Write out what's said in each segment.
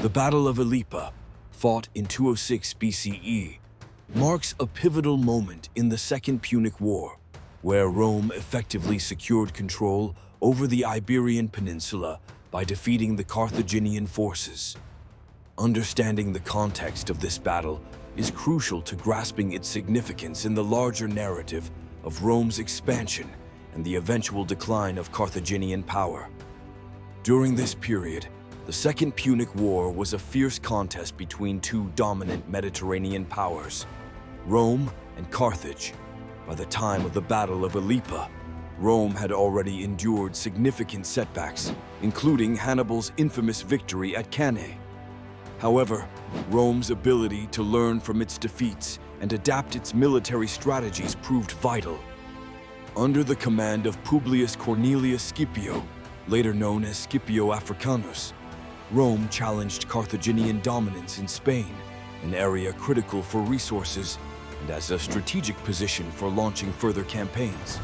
The Battle of Ilipa, fought in 206 BCE, marks a pivotal moment in the Second Punic War, where Rome effectively secured control over the Iberian Peninsula by defeating the Carthaginian forces. Understanding the context of this battle is crucial to grasping its significance in the larger narrative of Rome's expansion and the eventual decline of Carthaginian power. During this period, the Second Punic War was a fierce contest between two dominant Mediterranean powers, Rome and Carthage. By the time of the Battle of Ilipa, Rome had already endured significant setbacks, including Hannibal's infamous victory at Cannae. However, Rome's ability to learn from its defeats and adapt its military strategies proved vital. Under the command of Publius Cornelius Scipio, later known as Scipio Africanus, Rome challenged Carthaginian dominance in Spain, an area critical for resources and as a strategic position for launching further campaigns.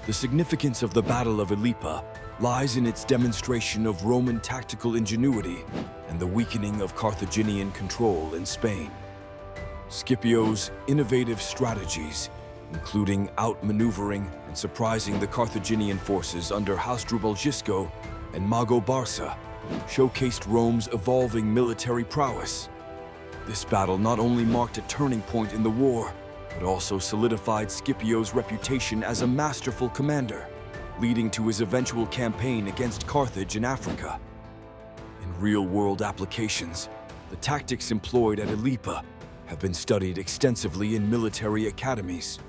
The significance of the Battle of Ilipa lies in its demonstration of Roman tactical ingenuity and the weakening of Carthaginian control in Spain. Scipio's innovative strategies, including outmaneuvering and surprising the Carthaginian forces under Hasdrubal Gisco and Mago Barca, showcased Rome's evolving military prowess. This battle not only marked a turning point in the war, but also solidified Scipio's reputation as a masterful commander, leading to his eventual campaign against Carthage in Africa. In real-world applications, the tactics employed at Ilipa have been studied extensively in military academies.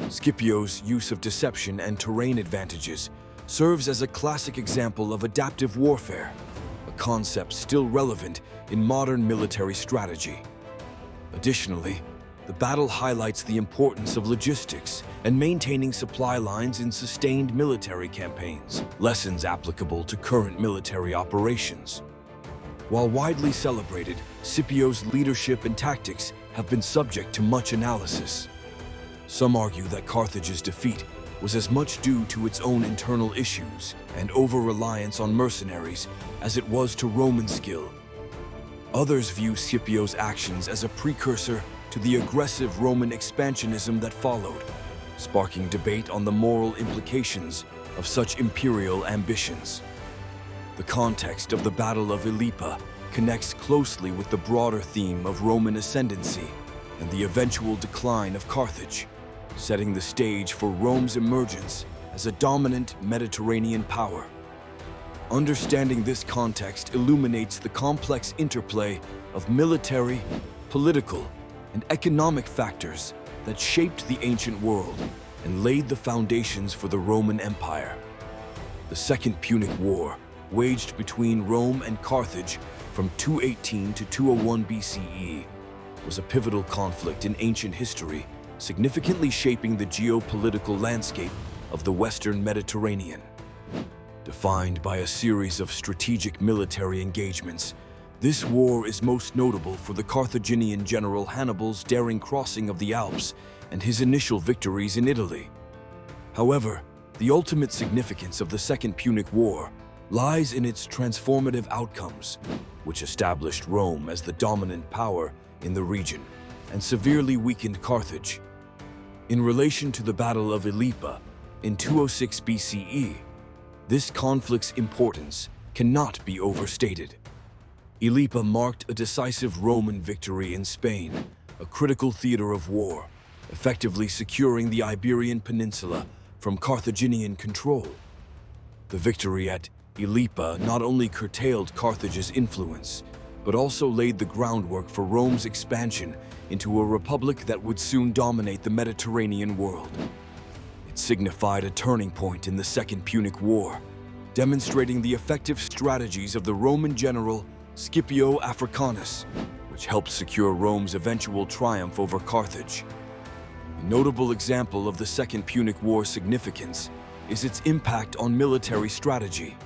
Scipio's use of deception and terrain advantages serves as a classic example of adaptive warfare, a concept still relevant in modern military strategy. Additionally, the battle highlights the importance of logistics and maintaining supply lines in sustained military campaigns, lessons applicable to current military operations. While widely celebrated, Scipio's leadership and tactics have been subject to much analysis. Some argue that Carthage's defeat was as much due to its own internal issues and over-reliance on mercenaries as it was to Roman skill. Others view Scipio's actions as a precursor to the aggressive Roman expansionism that followed, sparking debate on the moral implications of such imperial ambitions. The context of the Battle of Ilipa connects closely with the broader theme of Roman ascendancy and the eventual decline of Carthage, setting the stage for Rome's emergence as a dominant Mediterranean power. Understanding this context illuminates the complex interplay of military, political, and economic factors that shaped the ancient world and laid the foundations for the Roman Empire. The Second Punic War, waged between Rome and Carthage from 218 to 201 BCE, was a pivotal conflict in ancient history, significantly shaping the geopolitical landscape of the Western Mediterranean. Defined by a series of strategic military engagements, this war is most notable for the Carthaginian general Hannibal's daring crossing of the Alps and his initial victories in Italy. However, the ultimate significance of the Second Punic War lies in its transformative outcomes, which established Rome as the dominant power in the region and severely weakened Carthage. In relation to the Battle of Ilipa in 206 BCE, this conflict's importance cannot be overstated. Ilipa marked a decisive Roman victory in Spain, a critical theater of war, effectively securing the Iberian Peninsula from Carthaginian control. The victory at Ilipa not only curtailed Carthage's influence, but also laid the groundwork for Rome's expansion into a republic that would soon dominate the Mediterranean world. It signified a turning point in the Second Punic War, demonstrating the effective strategies of the Roman general Scipio Africanus, which helped secure Rome's eventual triumph over Carthage. A notable example of the Second Punic War's significance is its impact on military strategy.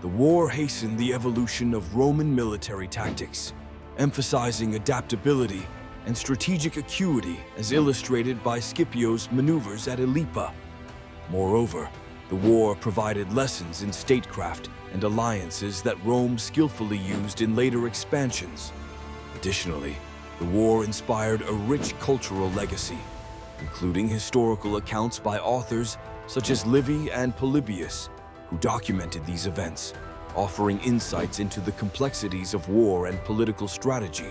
The war hastened the evolution of Roman military tactics, emphasizing adaptability and strategic acuity as illustrated by Scipio's maneuvers at Ilipa. Moreover, the war provided lessons in statecraft and alliances that Rome skillfully used in later expansions. Additionally, the war inspired a rich cultural legacy, including historical accounts by authors such as Livy and Polybius, who documented these events, offering insights into the complexities of war and political strategy.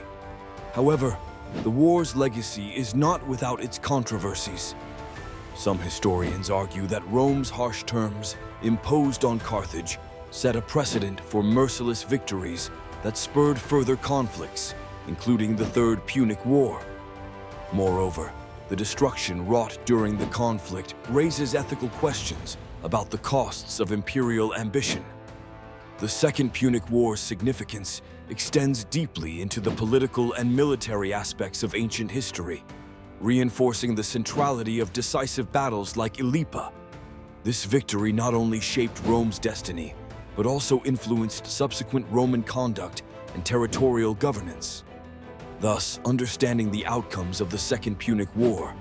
However, the war's legacy is not without its controversies. Some historians argue that Rome's harsh terms imposed on Carthage set a precedent for merciless victories that spurred further conflicts, including the Third Punic War. Moreover, the destruction wrought during the conflict raises ethical questions about the costs of imperial ambition. The Second Punic War's significance extends deeply into the political and military aspects of ancient history, reinforcing the centrality of decisive battles like Ilipa. This victory not only shaped Rome's destiny, but also influenced subsequent Roman conduct and territorial governance. Thus, understanding the outcomes of the Second Punic War,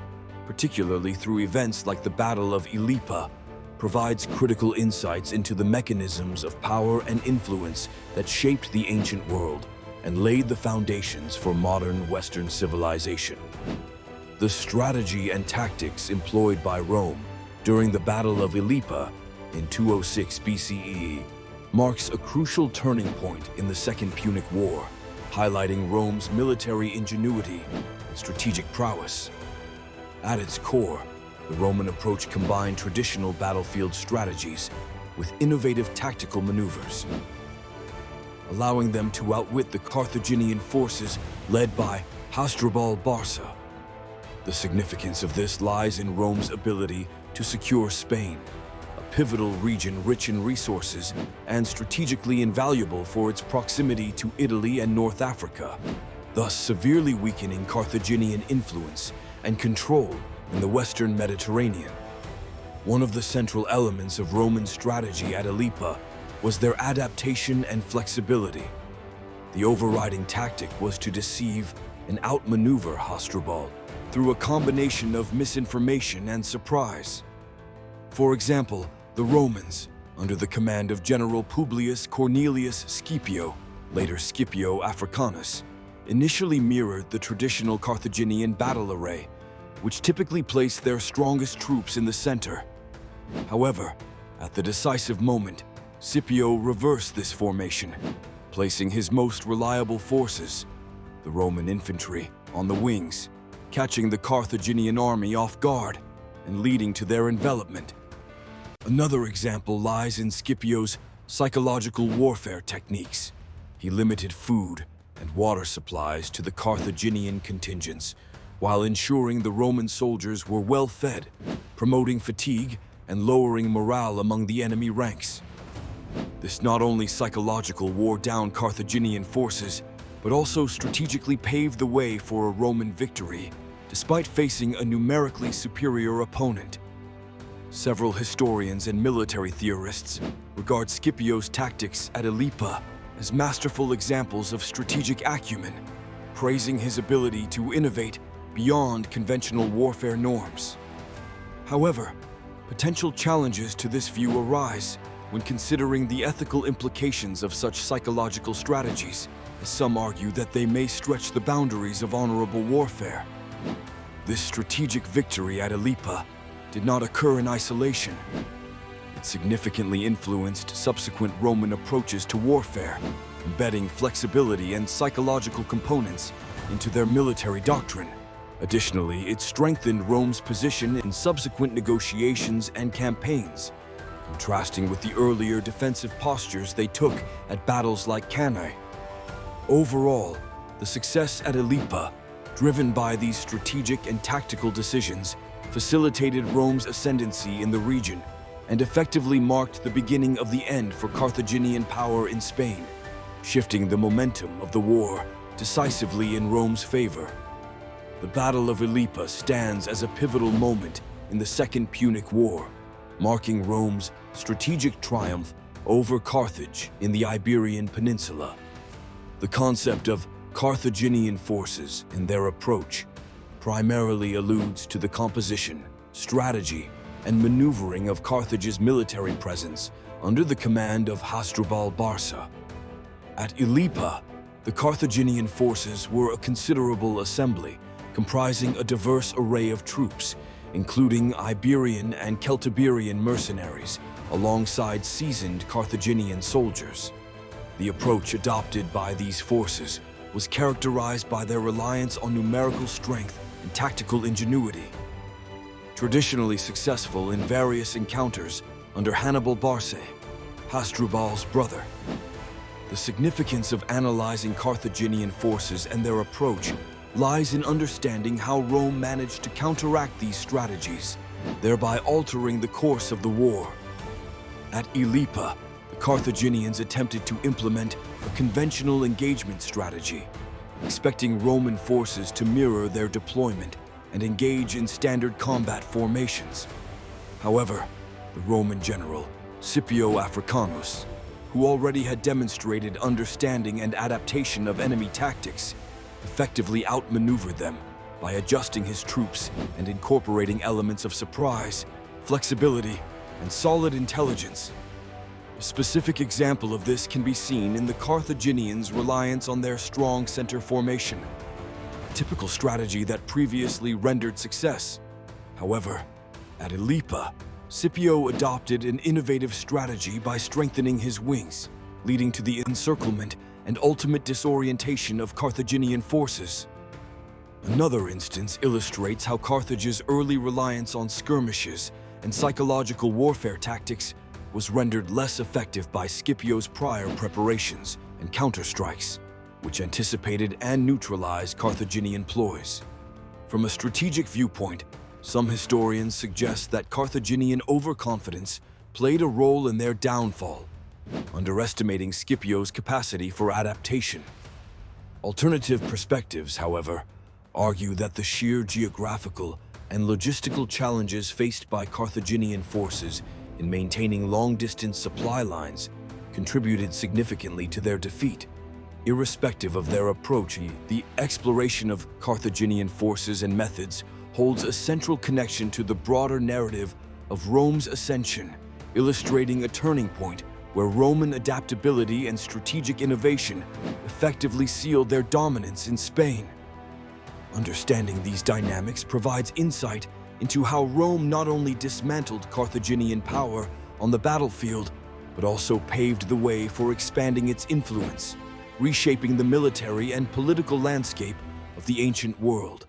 particularly through events like the Battle of Ilipa, provides critical insights into the mechanisms of power and influence that shaped the ancient world and laid the foundations for modern Western civilization. The strategy and tactics employed by Rome during the Battle of Ilipa in 206 BCE marks a crucial turning point in the Second Punic War, highlighting Rome's military ingenuity and strategic prowess. At its core, the Roman approach combined traditional battlefield strategies with innovative tactical maneuvers, allowing them to outwit the Carthaginian forces led by Hasdrubal Barca. The significance of this lies in Rome's ability to secure Spain, a pivotal region rich in resources and strategically invaluable for its proximity to Italy and North Africa, thus severely weakening Carthaginian influence and control in the Western Mediterranean. One of the central elements of Roman strategy at Ilipa was their adaptation and flexibility. The overriding tactic was to deceive and outmaneuver Hasdrubal through a combination of misinformation and surprise. For example, the Romans, under the command of General Publius Cornelius Scipio, later Scipio Africanus, initially mirrored the traditional Carthaginian battle array, which typically placed their strongest troops in the center. However, at the decisive moment, Scipio reversed this formation, placing his most reliable forces, the Roman infantry, on the wings, catching the Carthaginian army off guard and leading to their envelopment. Another example lies in Scipio's psychological warfare techniques. He limited food and water supplies to the Carthaginian contingents, while ensuring the Roman soldiers were well fed, promoting fatigue and lowering morale among the enemy ranks. This not only psychological wore down Carthaginian forces, but also strategically paved the way for a Roman victory, despite facing a numerically superior opponent. Several historians and military theorists regard Scipio's tactics at Ilipa as masterful examples of strategic acumen, praising his ability to innovate beyond conventional warfare norms. However, potential challenges to this view arise when considering the ethical implications of such psychological strategies, as some argue that they may stretch the boundaries of honorable warfare. This strategic victory at Ilipa did not occur in isolation. It significantly influenced subsequent Roman approaches to warfare, embedding flexibility and psychological components into their military doctrine. Additionally, it strengthened Rome's position in subsequent negotiations and campaigns, contrasting with the earlier defensive postures they took at battles like Cannae. Overall, the success at Ilipa, driven by these strategic and tactical decisions, facilitated Rome's ascendancy in the region and effectively marked the beginning of the end for Carthaginian power in Spain, shifting the momentum of the war decisively in Rome's favor. The Battle of Ilipa stands as a pivotal moment in the Second Punic War, marking Rome's strategic triumph over Carthage in the Iberian Peninsula. The concept of Carthaginian forces and their approach primarily alludes to the composition, strategy, and maneuvering of Carthage's military presence under the command of Hasdrubal Barca. At Ilipa, the Carthaginian forces were a considerable assembly, comprising a diverse array of troops, including Iberian and Celtiberian mercenaries, alongside seasoned Carthaginian soldiers. The approach adopted by these forces was characterized by their reliance on numerical strength and tactical ingenuity. Traditionally successful in various encounters under Hannibal Barca, Hasdrubal's brother. The significance of analyzing Carthaginian forces and their approach lies in understanding how Rome managed to counteract these strategies, thereby altering the course of the war. At Ilipa, the Carthaginians attempted to implement a conventional engagement strategy, expecting Roman forces to mirror their deployment and engage in standard combat formations. However, the Roman general, Scipio Africanus, who already had demonstrated understanding and adaptation of enemy tactics, effectively outmaneuvered them by adjusting his troops and incorporating elements of surprise, flexibility, and solid intelligence. A specific example of this can be seen in the Carthaginians' reliance on their strong center formation, a typical strategy that previously rendered success. However, at Ilipa, Scipio adopted an innovative strategy by strengthening his wings, leading to the encirclement and ultimate disorientation of Carthaginian forces. Another instance illustrates how Carthage's early reliance on skirmishes and psychological warfare tactics was rendered less effective by Scipio's prior preparations and counterstrikes, which anticipated and neutralized Carthaginian ploys. From a strategic viewpoint, some historians suggest that Carthaginian overconfidence played a role in their downfall, underestimating Scipio's capacity for adaptation. Alternative perspectives, however, argue that the sheer geographical and logistical challenges faced by Carthaginian forces in maintaining long-distance supply lines contributed significantly to their defeat. Irrespective of their approach, the exploration of Carthaginian forces and methods holds a central connection to the broader narrative of Rome's ascension, illustrating a turning point where Roman adaptability and strategic innovation effectively sealed their dominance in Spain. Understanding these dynamics provides insight into how Rome not only dismantled Carthaginian power on the battlefield, but also paved the way for expanding its influence, reshaping the military and political landscape of the ancient world.